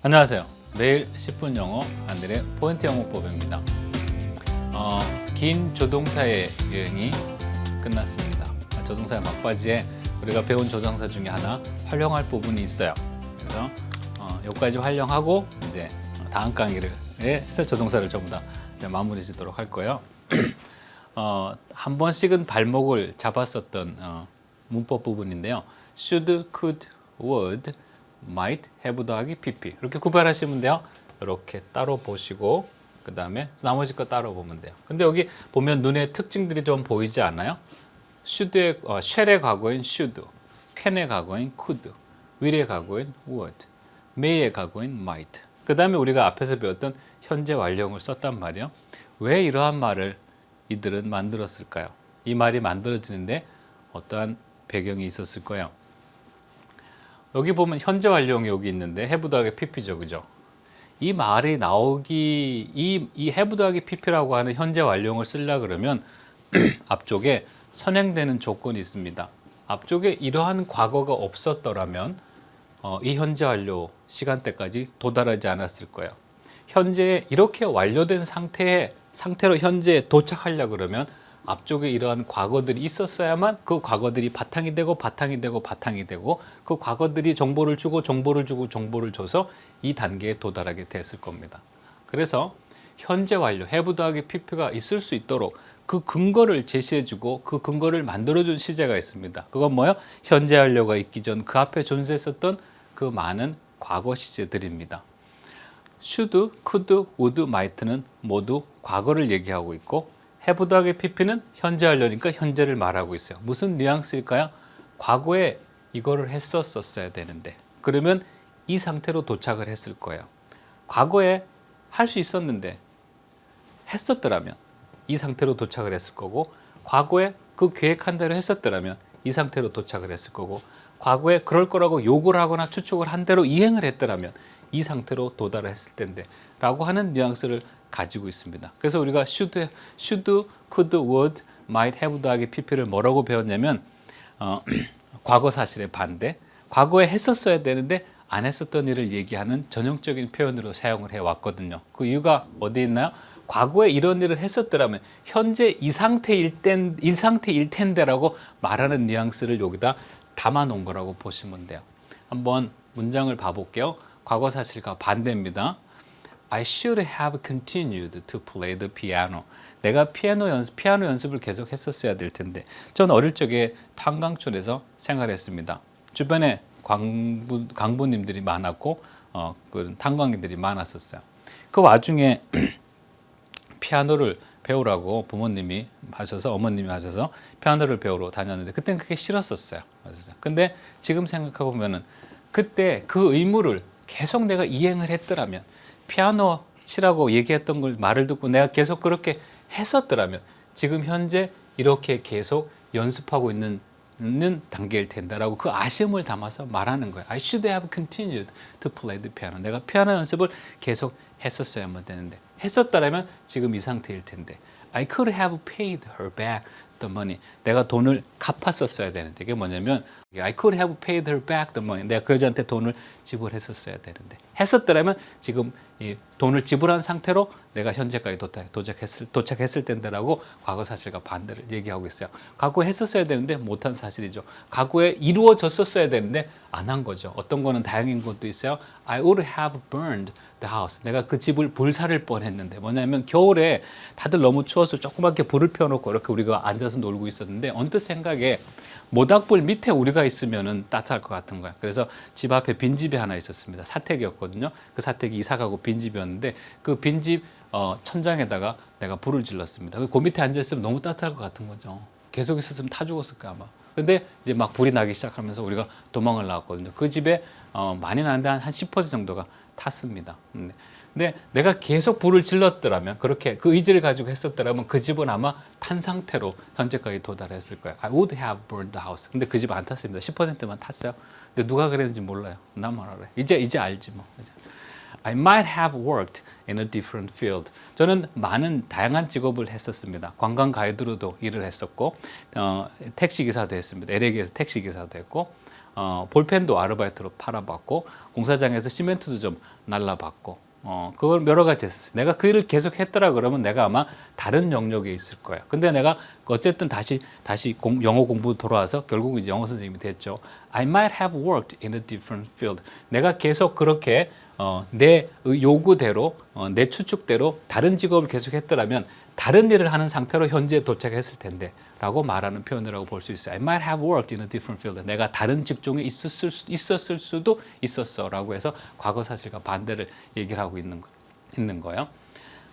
안녕하세요. 매일 10분 영어 안들의 포인트 영어법입니다. 긴 조동사의 여행이 끝났습니다. 조동사의 막바지에 우리가 배운 조동사 중에 하나 활용할 부분이 있어요. 그래서 여기까지 활용하고 이제 다음 강의에서 조동사를 전부 다 마무리 짓도록 할 거예요. 한 번씩은 발목을 잡았었던 문법 부분인데요. should, could, would, might, have 더하기 pp 이렇게 구별하시면 돼요. 이렇게 따로 보시고 그 다음에 나머지 거 따로 보면 돼요. 근데 여기 보면 눈에 특징들이 좀 보이지 않아요? should의 shall의 과거인 should, can의 과거인 could, will의 과거인 would, may의 과거인 might. 그 다음에 우리가 앞에서 배웠던 현재 완료형을 썼단 말이에요. 왜 이러한 말을 이들은 만들었을까요? 이 말이 만들어지는데 어떠한 배경이 있었을 거예요. 여기 보면 현재 완료형이 여기 있는데 have 더하기 pp죠, 그죠? 이 말이 나오기 이 have 더하기 pp라고 하는 현재 완료형을 쓰려 그러면 앞쪽에 선행되는 조건이 있습니다. 앞쪽에 이러한 과거가 없었더라면 이 현재 완료 시간대까지 도달하지 않았을 거예요. 현재 이렇게 완료된 상태로 현재에 도착하려 그러면 앞쪽에 이러한 과거들이 있었어야만 그 과거들이 바탕이 되고 그 과거들이 정보를 주고 정보를 줘서 이 단계에 도달하게 됐을 겁니다. 그래서 현재 완료, have 더하기 pp가 있을 수 있도록 그 근거를 제시해주고 그 근거를 만들어준 시제가 있습니다. 그건 뭐예요? 현재 완료가 있기 전 그 앞에 존재했었던 그 많은 과거 시제들입니다. should, could, would, might는 모두 과거를 얘기하고 있고 have 더하기 pp는 현재 완료니까 현재를 말하고 있어요. 무슨 뉘앙스일까요? 과거에 이거를 했었어야 되는데 그러면 이 상태로 도착을 했을 거예요. 과거에 할 수 있었는데 했었더라면 이 상태로 도착을 했을 거고 과거에 그 계획한 대로 했었더라면 이 상태로 도착을 했을 거고 과거에 그럴 거라고 요구를 하거나 추측을 한 대로 이행을 했더라면 이 상태로 도달을 했을 텐데 라고 하는 뉘앙스를 가지고 있습니다. 그래서 우리가 should, could, would, might, have 더하기 pp를 뭐라고 배웠냐면 과거 사실의 반대, 과거에 했었어야 되는데 안 했었던 일을 얘기하는 전형적인 표현으로 사용을 해왔거든요. 그 이유가 어디 있나요? 과거에 이런 일을 했었더라면 현재 이 상태일 텐데라고 말하는 뉘앙스를 여기다 담아놓은 거라고 보시면 돼요. 한번 문장을 봐볼게요. 과거 사실과 반대입니다. I should have continued to play the piano. 내가 피아노 연습을 계속 했었어야 될 텐데. 전 어릴 적에 탄광촌에서 생활했습니다. 주변에 광부님들이 많았고 그 탄광인들이 많았었어요. 그 와중에 피아노를 배우라고 부모님이 하셔서 어머님이 하셔서 피아노를 배우러 다녔는데 그때는 그게 싫었었어요. 근데 지금 생각해 보면은 그때 그 의무를 계속 내가 이행을 했더라면 피아노 치라고 얘기했던 걸 말을 듣고 내가 계속 그렇게 했었더라면 지금 현재 이렇게 계속 연습하고 있는 단계일 텐데라고 그 아쉬움을 담아서 말하는 거예요. I should have continued to play the piano. 내가 피아노 연습을 계속 했었어야만 되는데 했었더라면 지금 이 상태일 텐데 I could have paid her back the money. 내가 돈을 갚았었어야 되는데 이게 뭐냐면 I could have paid her back the money. 내가 그 여자한테 돈을 지불했었어야 되는데 했었더라면 지금 이 돈을 지불한 상태로 내가 현재까지 도착했을 텐데라고 과거 사실과 반대를 얘기하고 있어요. 과거에 했었어야 되는데 못한 사실이죠. 과거에 이루어졌었어야 되는데 안 한 거죠. 어떤 거는 다행인 것도 있어요. I would have burned the house. 내가 그 집을 불살을 뻔했는데 뭐냐면 겨울에 다들 너무 추워서 조그맣게 불을 펴놓고 이렇게 우리가 앉아서 놀고 있었는데 언뜻 생각에 모닥불 밑에 우리가 있으면은 따뜻할 것 같은 거야. 그래서 집 앞에 빈집이 하나 있었습니다. 사택이었거든요. 그 사택이 이사 가고 빈집이었는데 그 빈집 천장에다가 내가 불을 질렀습니다. 그 밑에 앉아 있으면 너무 따뜻할 것 같은 거죠. 계속 있었으면 타 죽었을 거야 아마. 근데 이제 막 불이 나기 시작하면서 우리가 도망을 나왔거든요. 그 집에 많이 나는데 한 10% 정도가 탔습니다. 근데 내가 계속 불을 질렀더라면 그렇게 그 의지를 가지고 했었더라면 그 집은 아마 탄 상태로 현재까지 도달했을 거예요. I would have burned the house. 근데 그 집 안 탔습니다. 10%만 탔어요. 근데 누가 그랬는지 몰라요. 나만 알아요. 이제 알지 뭐. I might have worked in a different field. 저는 많은 다양한 직업을 했었습니다. 관광 가이드로도 일을 했었고 택시기사도 했습니다. LA에서 택시기사도 했고 볼펜도 아르바이트로 팔아봤고 공사장에서 시멘트도 좀 날라봤고 그걸 여러 가지 했었어요. 내가 그 일을 계속 했더라 그러면 내가 아마 다른 영역에 있을 거예요. 근데 내가 어쨌든 다시 영어 공부 돌아와서 결국 이제 영어 선생님이 됐죠. I might have worked in a different field. 내가 계속 그렇게 내 요구대로 내 추측대로 다른 직업을 계속 했더라면 다른 일을 하는 상태로 현재에 도착했을 텐데 라고 말하는 표현이라고 볼 수 있어요. I might have worked in a different field. 내가 다른 직종에 있었을 수도 있었어 라고 해서 과거 사실과 반대를 얘기를 하고 있는 거예요.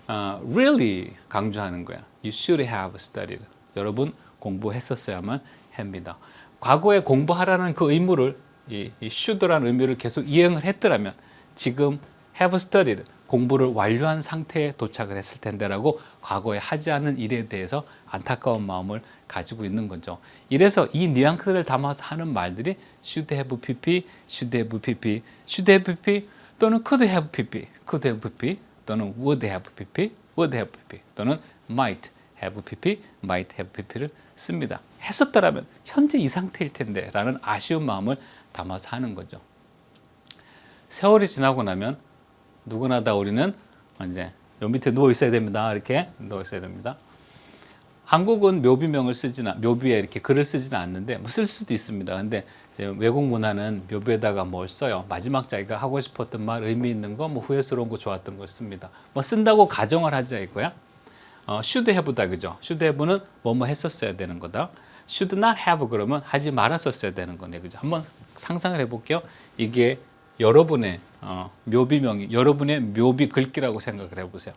Really 강조하는 거야. You should have studied. 여러분 공부했었어야만 합니다. 과거에 공부하라는 그 의무를 이 should라는 의미를 계속 이행을 했더라면 지금 have studied 공부를 완료한 상태에 도착을 했을 텐데라고 과거에 하지 않은 일에 대해서 안타까운 마음을 가지고 있는 거죠. 이래서 이 뉘앙스를 담아서 하는 말들이 should have pp, should have pp, should have pp 또는 could have pp, could have pp 또는 would have pp, would have pp 또는 might have pp, might have pp를 씁니다. 했었더라면 현재 이 상태일 텐데 라는 아쉬운 마음을 담아서 하는 거죠. 세월이 지나고 나면 누구나 다 우리는 이제 요 밑에 누워 있어야 됩니다. 이렇게 누워 있어야 됩니다. 한국은 묘비에 이렇게 글을 쓰지는 않는데 뭐 쓸 수도 있습니다. 근데 외국 문화는 묘비에다가 뭘 써요? 마지막 자기가 하고 싶었던 말, 의미 있는 거, 뭐 후회스러운 거, 좋았던 걸 씁니다. 뭐 쓴다고 가정을 하자 이거야. should have다 그죠? should have는 뭐뭐 했었어야 되는 거다. should not have 그러면 하지 말았었어야 되는 거네 그죠? 한번 상상을 해볼게요. 이게 여러분의 묘비명이 여러분의 묘비 글귀라고 생각을 해보세요.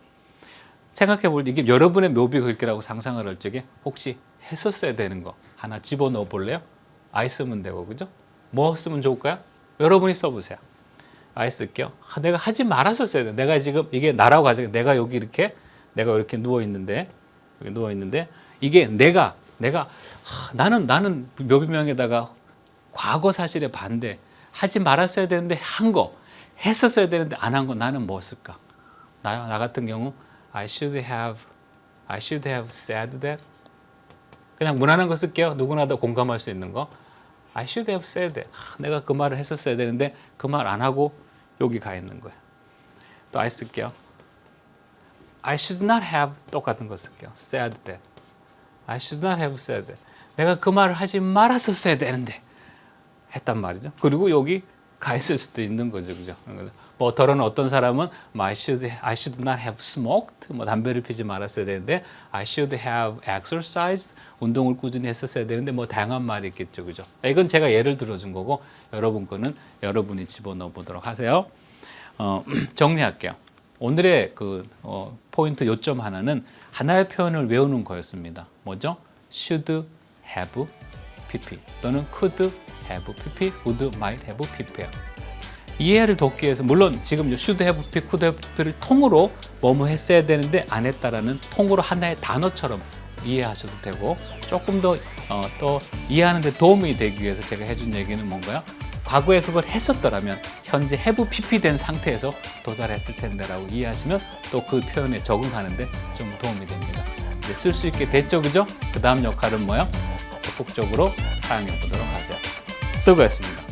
생각해 볼 때 이게 여러분의 묘비 글귀라고 상상을 할 적에 혹시 했었어야 되는 거 하나 집어넣어 볼래요? I 쓰면 되고 그죠? 뭐 쓰면 좋을까요? 여러분이 써보세요. I 쓸게요. 내가 하지 말았었어야 돼. 내가 지금 이게 나라고 가정 내가 이렇게 누워 있는데 이게 나는 묘비명에다가 과거 사실에 반대 하지 말았어야 되는데 한 거, 했었어야 되는데 안 한 거 나는 뭐 쓸까? 나 같은 경우 I should have said that. 그냥 무난한 거 쓸게요. 누구나 다 공감할 수 있는 거. I should have said that. 내가 그 말을 했었어야 되는데 그 말 안 하고 여기 가 있는 거야. 또 I 쓸게요. I should not have 똑같은 거 쓸게요. said that. I should not have said that. 내가 그 말을 하지 말았었어야 되는데 했단 말이죠. 그리고 여기 가 있을 수도 있는 거죠, 그죠? 뭐 더러는 어떤 사람은 I should not have smoked, 뭐 담배를 피지 말았어야 되는데 I should have exercised, 운동을 꾸준히 했었어야 되는데 뭐 다양한 말이 있겠죠, 그죠? 이건 제가 예를 들어준 거고 여러분 거는 여러분이 집어넣어 보도록 하세요. 정리할게요. 오늘의 포인트 요점 하나는 하나의 표현을 외우는 거였습니다. 뭐죠? should have pp 또는 could have pp, would, might have pp예요. 이해를 돕기 위해서 물론 지금 should have pp, could have pp를 통으로 뭐뭐 했어야 되는데 안 했다라는 통으로 하나의 단어처럼 이해하셔도 되고 조금 더 또 이해하는 데 도움이 되기 위해서 제가 해준 얘기는 뭔가요? 과거에 그걸 했었더라면 현재 have pp 된 상태에서 도달했을 텐데라고 이해하시면 또 그 표현에 적응하는데 좀 도움이 됩니다. 이제 쓸 수 있게 됐죠, 그죠? 그 다음 역할은 뭐요? 적극적으로 사용해 보도록 하세요. 수고했습니다.